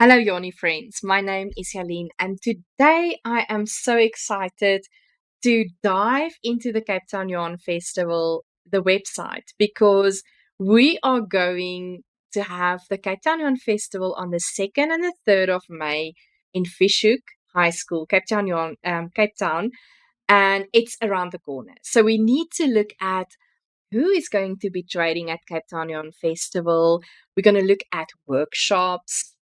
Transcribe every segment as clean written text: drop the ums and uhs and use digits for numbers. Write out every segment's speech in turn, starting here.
Hello, Yoni friends. My name is Yaline, and today I am so excited to dive into the Cape Town Yarn Festival, the website, because we are going to have the Cape Town Yarn Festival on the 2nd and the 3rd of May in Fishhoek High School, Cape Town, and it's around the corner. So we need to look at who is going to be trading at Cape Town Yarn Festival. We're going to look at workshops,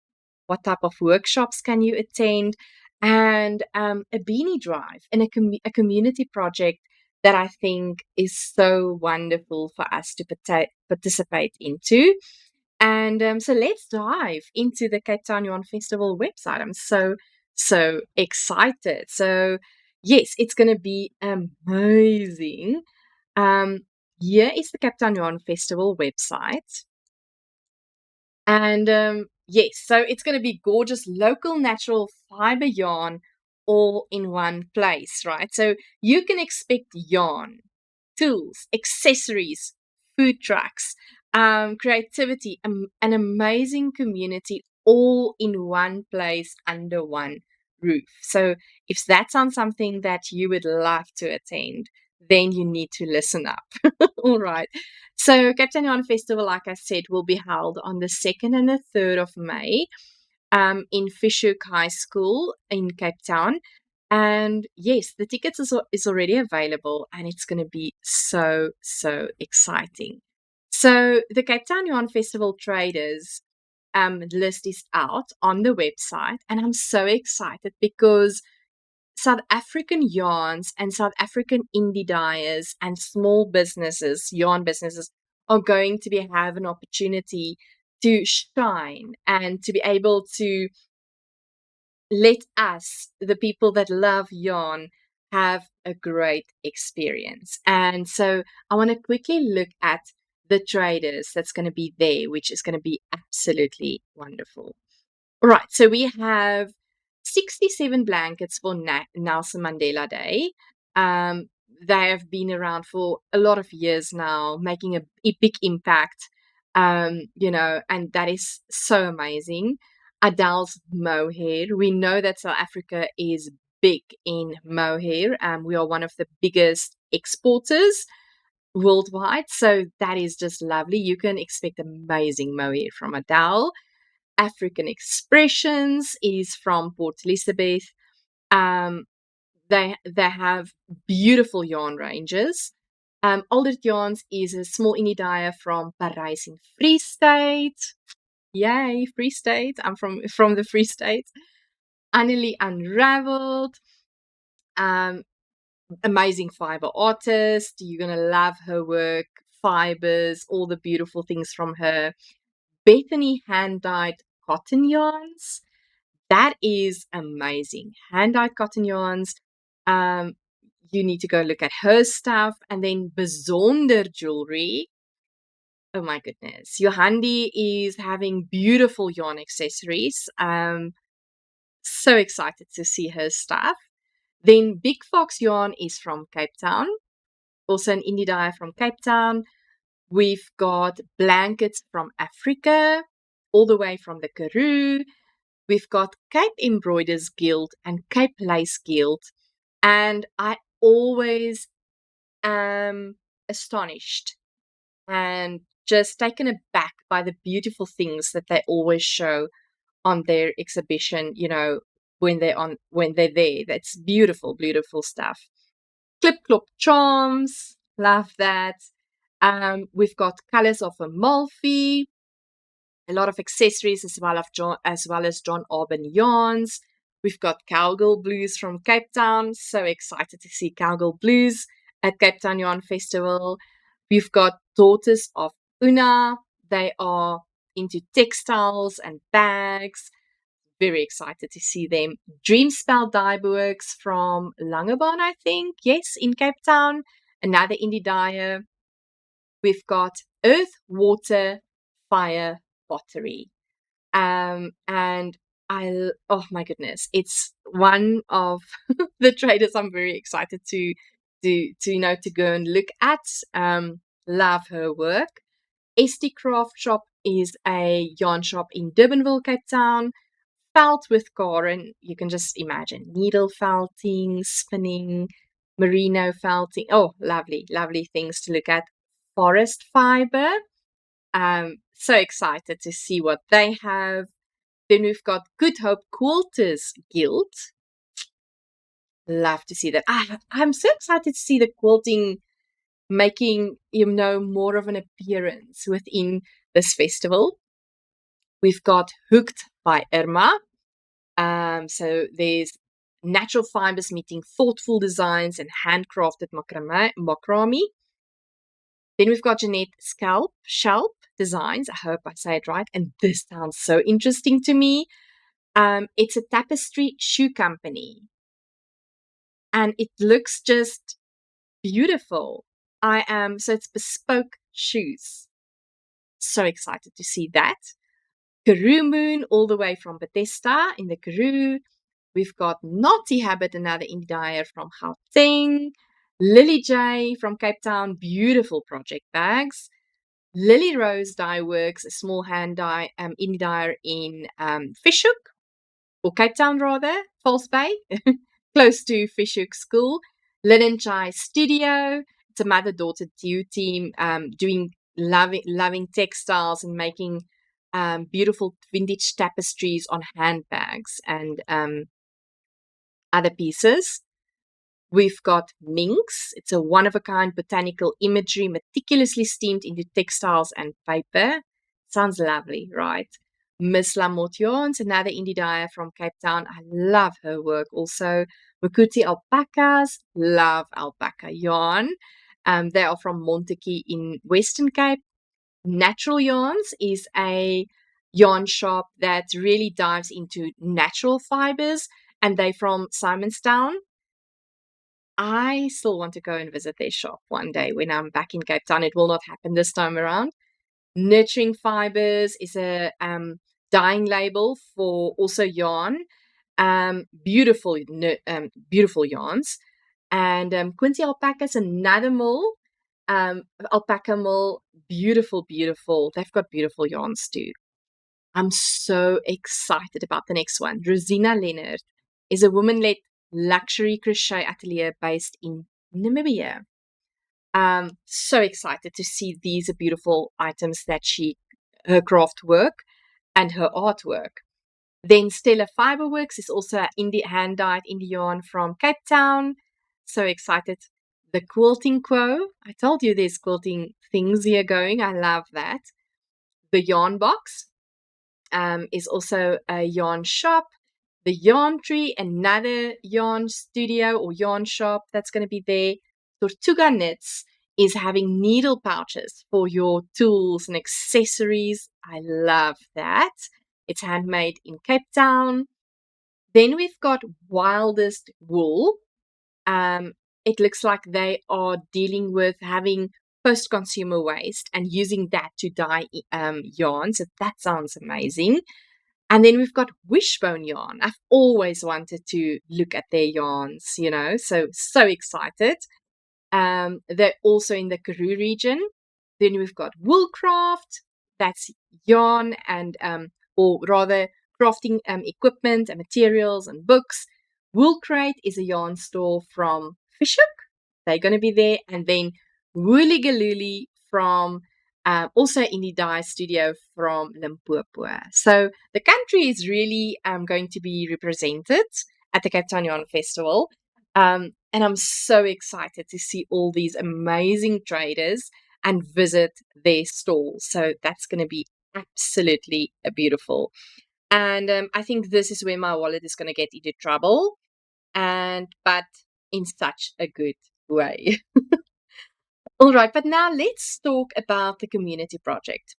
what type of workshops can you attend, and a beanie drive and a community project that I think is so wonderful for us to participate into. And so let's dive into the Cape Town Yarn Festival website. I'm so excited. So yes, it's going to be amazing. Um, Here is the Cape Town Yarn Festival website. And yes, so it's going to be gorgeous local natural fiber yarn all in one place, right? So you can expect yarn, tools, accessories, food trucks, creativity, an amazing community all in one place under one roof. So if that sounds something that you would love to attend, then you need to listen up. All right. So Cape Town Yarn Festival, like I said, will be held on the 2nd and the 3rd of May in Fishhoek High School in Cape Town. And yes, the tickets is already available and it's going to be so exciting. So the Cape Town Yarn Festival traders list is out on the website, and I'm so excited because South African yarns and South African indie dyers and small businesses, yarn businesses, are going to have an opportunity to shine and to be able to let us, the people that love yarn, have a great experience. And so I want to quickly look at the traders that's going to be there, which is going to be absolutely wonderful. Right, so we have 67 blankets for Nelson Mandela Day. Um, they have been around for a lot of years now, making a big impact, and that is so amazing. Adele's mohair. We know that South Africa is big in mohair. We are one of the biggest exporters worldwide, so that is just lovely. You can expect amazing mohair from Adele. African Expressions is from Port Elizabeth. Um, they have beautiful yarn ranges. Aldert Yarns is a small indie dyer from Parijs in Free State. Yay, Free State! I'm from the Free State. Annelie Unraveled, um, amazing fiber artist. You're gonna love her work, fibers, all the beautiful things from her. Bethany hand dyed cotton yarns. That is amazing. Hand-dyed cotton yarns. Um, you need to go look at her stuff. And then Besonder jewelry. Oh my goodness. Johandi is having beautiful yarn accessories. So excited to see her stuff. Then Big Fox Yarn is from Cape Town. Also an indie dyer from Cape Town. We've got blankets from Africa, all the way from the Karoo. We've got Cape Embroiders Guild and Cape Lace Guild. And I always am astonished and just taken aback by the beautiful things that they always show on their exhibition, when they're there. That's beautiful stuff. Clip Clop Charms, love that. We've got Colors of Amalfi, a lot of accessories as well as John Arbon yarns. We've got Cowgirl Blues from Cape Town. So excited to see Cowgirl Blues at Cape Town Yarn Festival. We've got Daughters of Una. They are into textiles and bags. Very excited to see them. Dreamspell Dyeworks from Langebaan, I think. Yes, in Cape Town. Another indie dyer. We've got Earth, Water, Fire, Pottery. And oh my goodness, it's one of the traders I'm very excited to go and look at. Love her work. SD Craft Shop is a yarn shop in Durbanville, Cape Town. felt with Karen, you can just imagine needle felting, spinning, merino felting. Oh, lovely, lovely things to look at. Forest fiber. So excited to see what they have. Then we've got Good Hope Quilters Guild. Love to see that. I'm so excited to see the quilting making, more of an appearance within this festival. We've got Hooked by Irma. So there's natural fibers meeting thoughtful designs and handcrafted macrame. Then we've got Jeanette Shelp Designs. I hope I say it right. And this sounds so interesting to me. It's a tapestry shoe company. And it looks just beautiful. So it's bespoke shoes. So excited to see that. Karoo Moon, all the way from Bethesda in the Karoo. We've got Naughty Habit, another indie dyer from Gauteng. Lily J from Cape Town, beautiful project bags. Lily Rose Dye Works, a small hand dye indie dyer in Fishhook, or Cape Town rather, False Bay, close to Fishhook School. Linen Chai Studio, it's a mother-daughter duo team doing loving textiles and making beautiful vintage tapestries on handbags and other pieces. We've got Minx. It's a one-of-a-kind botanical imagery meticulously steamed into textiles and paper. Sounds lovely, right? Miss Lamotte Yarns, another indie dyer from Cape Town. I love her work also. Makuti Alpacas. Love alpaca yarn. They are from Montague in Western Cape. Natural Yarns is a yarn shop that really dives into natural fibers, and they're from Simonstown. I still want to go and visit their shop one day when I'm back in Cape Town. It will not happen this time around. Nurturing Fibers is a dyeing label for also yarn. Beautiful yarns. And Quincy Alpacas, another mill, alpaca mill. Beautiful, beautiful. They've got beautiful yarns too. I'm so excited about the next one. Rosina Leonard is a woman-led luxury crochet atelier based in Namibia. So excited to see these beautiful items that her craft work and her artwork. Then Stella Fiberworks is also an hand-dyed indie yarn from Cape Town. So excited. The Quilting Quo. I told you there's quilting things here going. I love that. The Yarn Box is also a yarn shop. The Yarn Tree, another yarn studio or yarn shop that's going to be there. Tortuga Knits is having needle pouches for your tools and accessories. I love that. It's handmade in Cape Town. Then we've got Wildest Wool. It looks like they are dealing with having post-consumer waste and using that to dye yarn. So that sounds amazing. And then we've got Wishbone Yarn. I've always wanted to look at their yarns, so excited. They're also in the Karoo region. Then we've got Woolcraft. That's yarn and, or rather, crafting equipment and materials and books. Woolcrate is a yarn store from Fishhook. They're going to be there. And then Wooligalooly from also indie dye studio from Limpopo. So the country is really going to be represented at the Cape Town Yarn Festival. And I'm so excited to see all these amazing traders and visit their stalls. So that's going to be absolutely beautiful. And I think this is where my wallet is going to get into trouble, but in such a good way. All right, but now let's talk about the community project,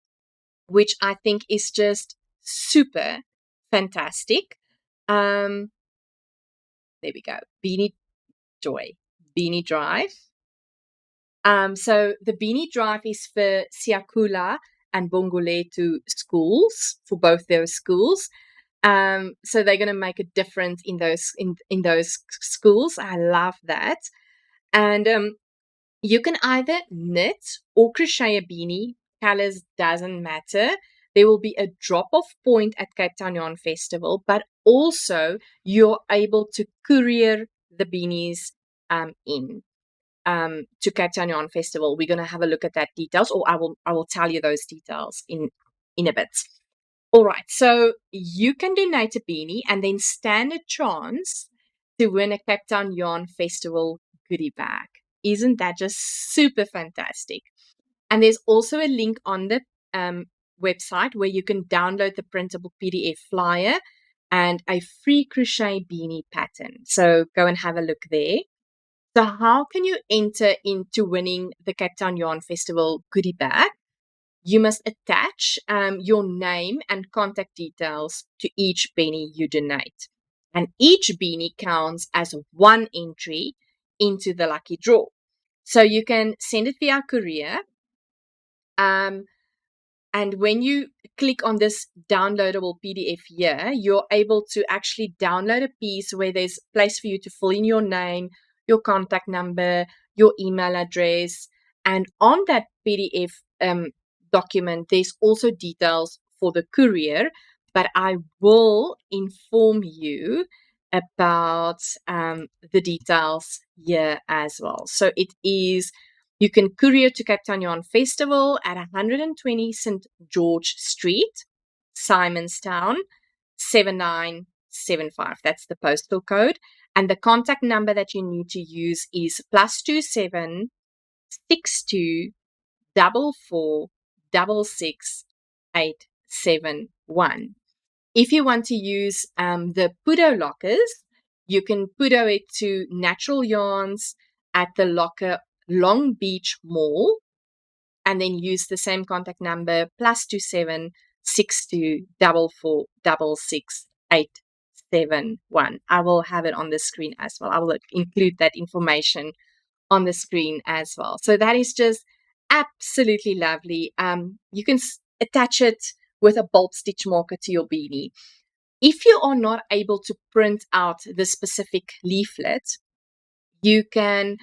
which I think is just super fantastic. There we go. Beanie Drive. So the Beanie Drive is for Siakula and Bongoletu schools, for both those schools. So they're going to make a difference in those schools. I love that. And you can either knit or crochet a beanie. Colors doesn't matter. there will be a drop-off point at Cape Town Yarn Festival, but also you're able to courier the beanies in to Cape Town Yarn Festival. We're going to have a look at that details, or I will tell you those details in a bit. All right, so you can donate a beanie and then stand a chance to win a Cape Town Yarn Festival goodie bag. Isn't that just super fantastic? And there's also a link on the website where you can download the printable PDF flyer and a free crochet beanie pattern. So go and have a look there. So how can you enter into winning the Cape Town Yarn Festival goodie bag? You must attach your name and contact details to each beanie you donate. And each beanie counts as one entry into the lucky draw. So you can send it via courier. And when you click on this downloadable PDF here, you're able to actually download a piece where there's a place for you to fill in your name, your contact number, your email address. And on that PDF document, there's also details for the courier, but I will inform you about the details here as well. So it is, you can courier to Cape Town Yarn Festival at 120 St. George Street, Simonstown, 7975. That's the postal code. And the contact number that you need to use is +27 62 44 66 871. If you want to use the Pudo lockers, you can Pudo it to Natural Yarns at the locker Long Beach Mall, and then use the same contact number +27 62 44 66 871. I will have it on the screen as well. I will include that information on the screen as well. So that is just absolutely lovely. You can attach it with a bolt stitch marker to your beanie. If you are not able to print out the specific leaflet, you can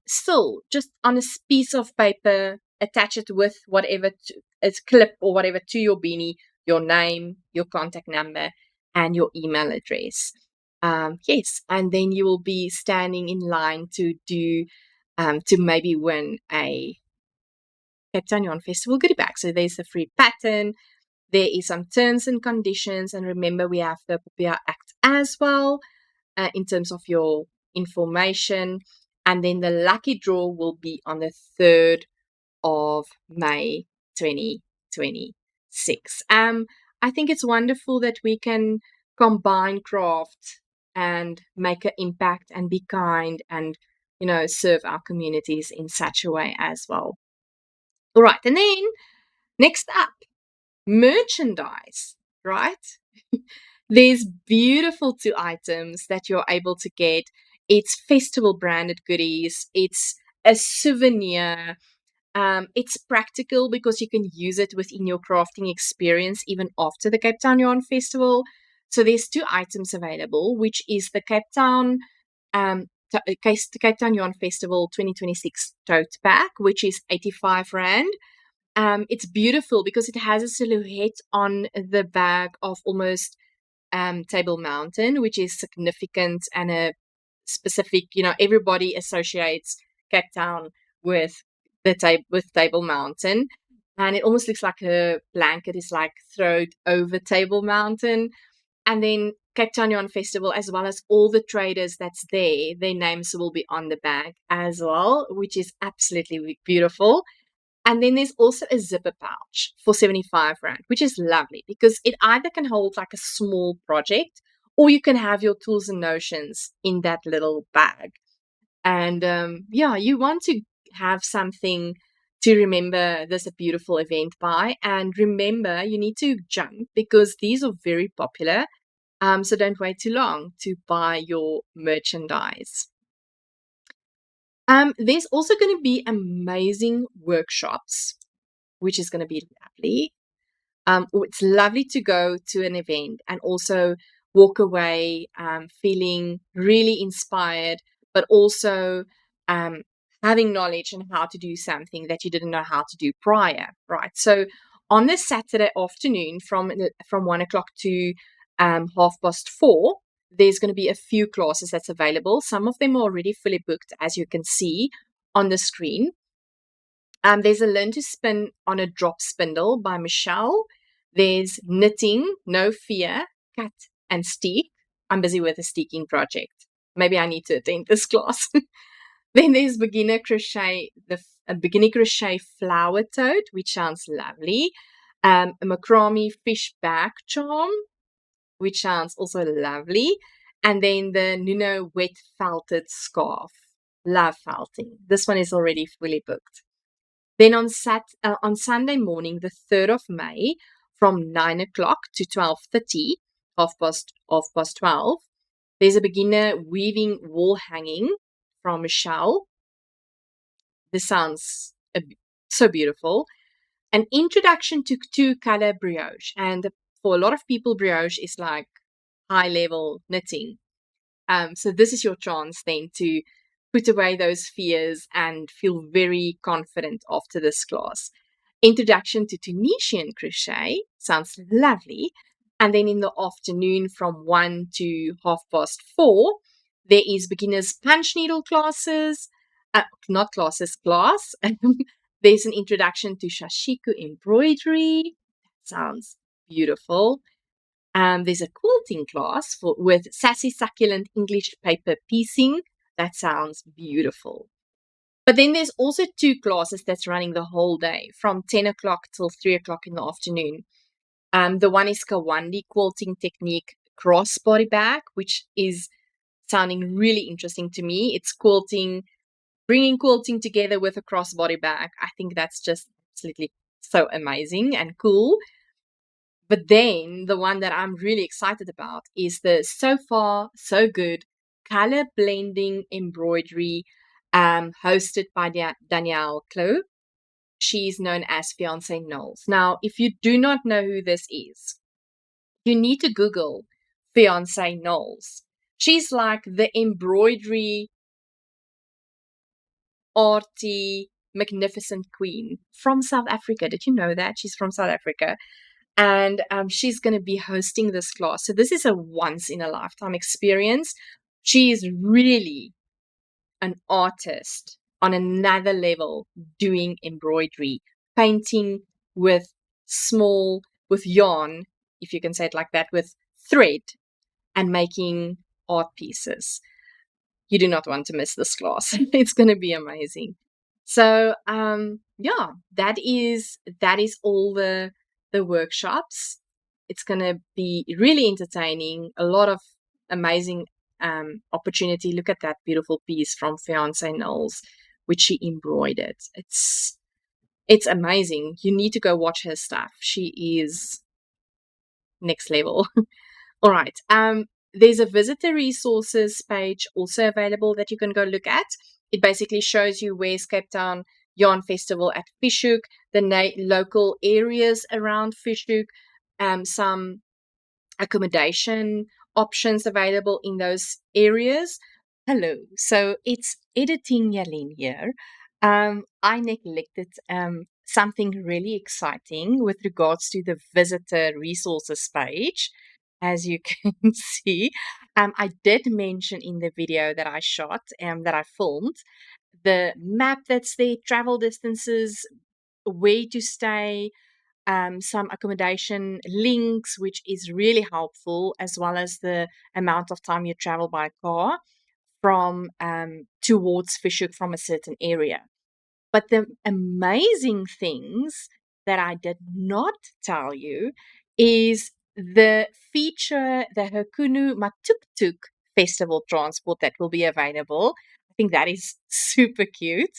still just on a piece of paper attach it with whatever a clip or whatever to your beanie, your name, your contact number, and your email address. Yes, and then you will be standing in line to do to maybe win a Cape Town Yarn Festival goodie bag. So there's a free pattern. There is some terms and conditions, and remember we have the POPIA Act as well in terms of your information. And then the lucky draw will be on the 3rd of May 2026. I think it's wonderful that we can combine craft and make an impact and be kind and, you know, serve our communities in such a way as well. All right, and then next up, merchandise, right? There's beautiful 2 items that you're able to get. It's festival branded goodies. It's a souvenir. It's practical because you can use it within your crafting experience even after the Cape Town Yarn Festival. So there's 2 items available, which is the Cape Town Yarn Festival 2026 tote bag, which is 85 Rand. It's beautiful because it has a silhouette on the bag of almost Table Mountain, which is significant and a specific, you know, everybody associates Cape Town with Table Mountain, and it almost looks like a blanket is like thrown over Table Mountain. And then Cape Town Yarn Festival, as well as all the traders that's there, their names will be on the bag as well, which is absolutely beautiful. And then there's also a zipper pouch for 75 Rand, which is lovely because it either can hold like a small project or you can have your tools and notions in that little bag. And yeah, you want to have something to remember this a beautiful event by. And remember, you need to jump because these are very popular. So don't wait too long to buy your merchandise. There's also going to be amazing workshops, which is going to be lovely. It's lovely to go to an event and also walk away feeling really inspired, but also having knowledge on how to do something that you didn't know how to do prior, right? So on the Saturday afternoon from 1 o'clock to 4:30, there's going to be a few classes that's available. Some of them are already fully booked, as you can see on the screen. There's a Learn to Spin on a Drop Spindle by Michelle. There's Knitting, No Fear, Cut and Steek. I'm busy with a steeking project. Maybe I need to attend this class. Then there's Beginner Crochet, a Beginner Crochet Flower Tote, which sounds lovely. A Macrame Fish Bag Charm, which sounds also lovely. And then the Nuno Wet Felted Scarf. Love felting. This one is already fully booked. Then on Sunday morning, the 3rd of May, from 9 o'clock to 12:30, half past 12, there's a beginner weaving wall hanging from Michelle. This sounds so beautiful. An introduction to two-color brioche. And for a lot of people, brioche is like high-level knitting. So this is your chance then to put away those fears and feel very confident after this class. Introduction to Tunisian crochet sounds lovely. And then in the afternoon from 1 to 4:30, there is beginners punch needle classes, class. There's an introduction to Shashiku embroidery. Sounds beautiful. There's a quilting class with Sassy Succulent English paper piecing. That sounds beautiful. But then there's also 2 classes that's running the whole day from 10 o'clock till 3 o'clock in the afternoon. The one is Kawandi Quilting Technique Crossbody Bag, which is sounding really interesting to me. It's bringing quilting together with a crossbody bag. I think that's just absolutely so amazing and cool. But then the one that I'm really excited about is the So Far So Good color blending embroidery, hosted by Danielle Clou. She's known as Fiance Knowles. Now, if you do not know who this is, you need to Google Fiance Knowles. She's like the embroidery arty, magnificent queen from South Africa. Did you know that? She's from South Africa. And she's going to be hosting this class. So this is a once-in-a-lifetime experience. She is really an artist on another level doing embroidery, painting with yarn, if you can say it like that, with thread, and making art pieces. You do not want to miss this class. It's going to be amazing. So, yeah, that is all the workshops. It's going to be really entertaining, a lot of amazing opportunity. Look at that beautiful piece from Fiance Knowles, which she embroidered. It's amazing. You need to go watch her stuff. She is next level. All right. There's a visitor resources page also available that you can go look at. It basically shows you where's Cape Town Yarn Festival at Fish Hoek, the local areas around Fish Hoek, some accommodation options available in those areas. Hello. So it's Editing Yalene here. I neglected something really exciting with regards to the visitor resources page. As you can see, I did mention in the video that I shot, that I filmed, the map that's there, travel distances, where to stay, some accommodation links, which is really helpful, as well as the amount of time you travel by car from towards Fish Hoek from a certain area. But the amazing things that I did not tell you is the Hukunu Matuktuk Festival transport that will be available. I think that is super cute.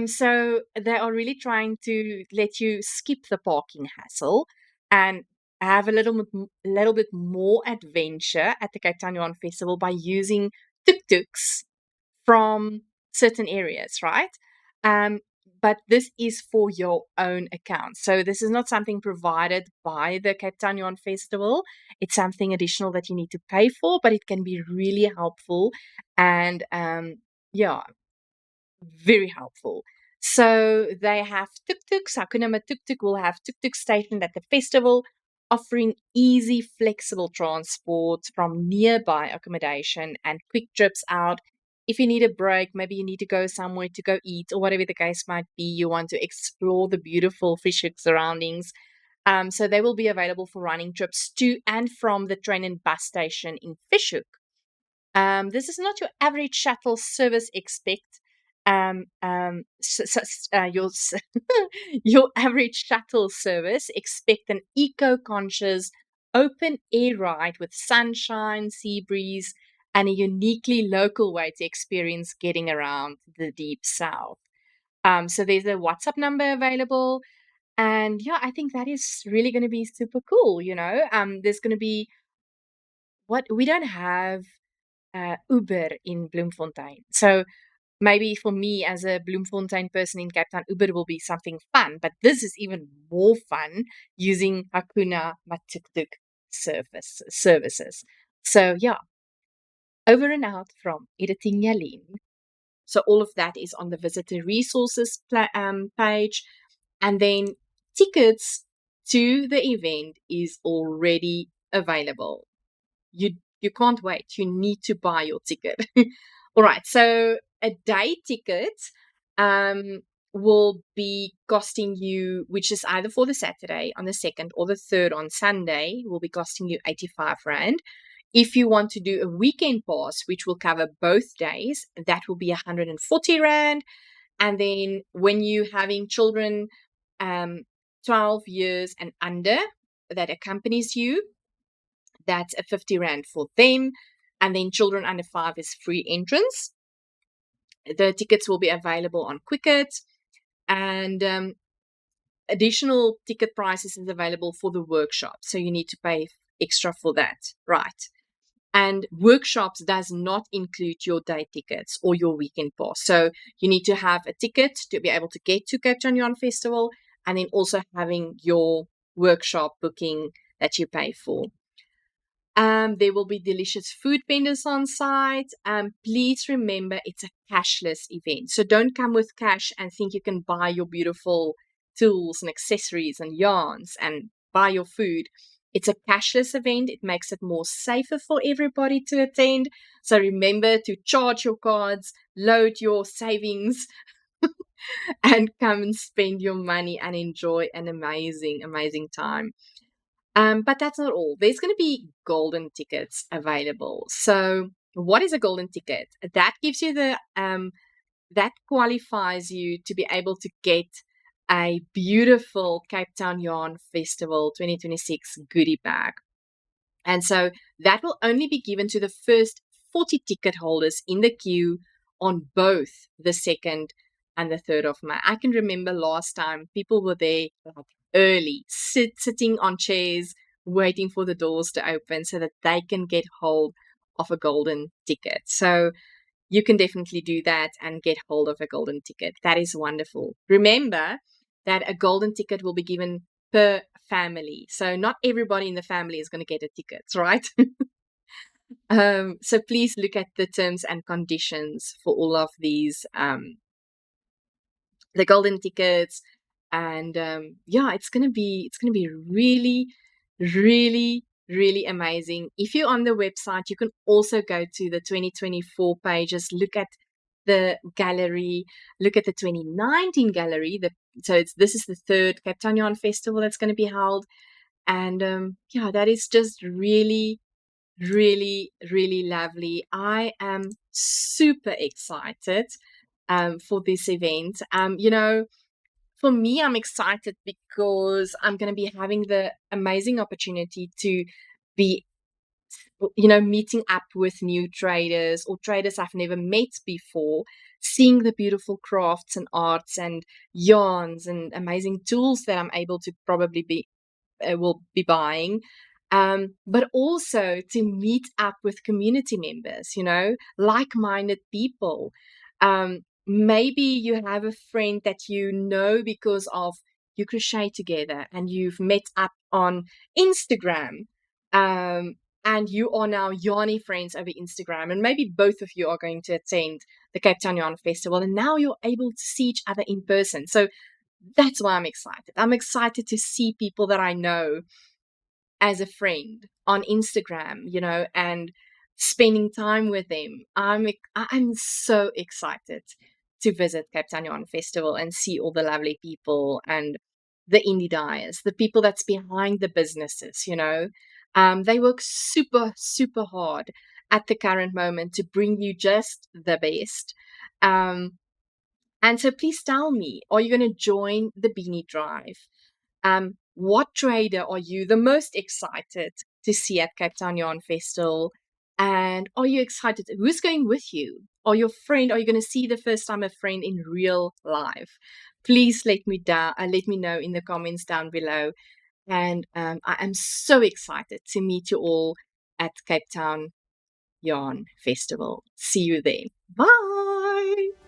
So they are really trying to let you skip the parking hassle and have a little bit more adventure at the Cape Town Yarn Festival by using tuk-tuks from certain areas, right? But this is for your own account. So this is not something provided by the Cape Town Yarn Festival. It's something additional that you need to pay for, but it can be really helpful and yeah, very helpful. So they have tuk-tuks. Hakuna Tuk-Tuk will have tuk-tuk stationed at the festival, offering easy, flexible transport from nearby accommodation and quick trips out. If you need a break, maybe you need to go somewhere to go eat, or whatever the case might be, you want to explore the beautiful Fish Hoek surroundings. So they will be available for running trips to and from the train and bus station in Fish Hoek. This is not your average shuttle service. Expect your your average shuttle service. Expect an eco-conscious, open-air ride with sunshine, sea breeze, and a uniquely local way to experience getting around the deep south. So there's a WhatsApp number available, and yeah, I think that is really going to be super cool. There's going to be what we don't have Uber in Bloemfontein. So maybe for me as a Bloemfontein person in Cape Town, Uber will be something fun. But this is even more fun using Hakuna Matuktuk services. So yeah, over and out from Editing Yalin. So all of that is on the visitor resources page. And then tickets to the event is already available. You can't wait. You need to buy your ticket. All right. So a day ticket um, will be costing you, which is either for the Saturday on the 2nd or the 3rd on Sunday, will be costing you 85 Rand. If you want to do a weekend pass, which will cover both days, that will be 140 Rand. And then when you're having children 12 years and under that accompanies you, that's a 50 Rand for them. And then children under 5 is free entrance. The tickets will be available on Quicket. And additional ticket prices is available for the workshop. So you need to pay extra for that. Right. And workshops does not include your day tickets or your weekend pass. So you need to have a ticket to be able to get to Cape Town Yarn Festival, and then also having your workshop booking that you pay for. There will be delicious food vendors on site. Please remember it's a cashless event. So don't come with cash and think you can buy your beautiful tools and accessories and yarns and buy your food. It's a cashless event. It makes it more safer for everybody to attend. So remember to charge your cards, load your savings, and come and spend your money and enjoy an amazing, amazing time. But that's not all. There's going to be golden tickets available. So what is a golden ticket? That gives you that qualifies you to be able to get a beautiful Cape Town Yarn Festival 2026 goodie bag. And so that will only be given to the first 40 ticket holders in the queue on both the 2nd and the 3rd of May. I can remember last time people were there early, sitting on chairs, waiting for the doors to open so that they can get hold of a golden ticket. So you can definitely do that and get hold of a golden ticket. That is wonderful. Remember that a golden ticket will be given per family. So not everybody in the family is going to get a ticket, right? So please look at the terms and conditions for all of these, the golden tickets. And yeah, it's gonna be really, really, really amazing. If you're on the website, you can also go to the 2024 pages, look at the gallery, look at the 2019 gallery. This is the 3rd Cape Town Yarn Festival that's going to be held, and yeah, that is just really, really, really lovely. I am super excited for this event. For me, I'm excited because I'm going to be having the amazing opportunity to be, meeting up with new traders or traders I've never met before, seeing the beautiful crafts and arts and yarns and amazing tools that I'm able to probably will be buying. But also to meet up with community members, like-minded people. Maybe you have a friend that you know because of you crochet together and you've met up on Instagram. and you are now Yarny friends over Instagram, and maybe both of you are going to attend the Cape Town Yarn Festival, and now you're able to see each other in person. So that's why I'm excited. I'm excited to see people that I know as a friend on Instagram, and spending time with them. I'm so excited to visit Cape Town Yarn Festival and see all the lovely people and the indie dyers, the people that's behind the businesses. They work super, super hard at the current moment to bring you just the best. And so please tell me, are you going to join the Beanie Drive? What trader are you the most excited to see at Cape Town Yarn Festival? And are you excited? Who's going with you? Or your friend? Are you going to see the first time a friend in real life? Please let me know in the comments down below. And I am so excited to meet you all at Cape Town Yarn Festival. See you there. Bye.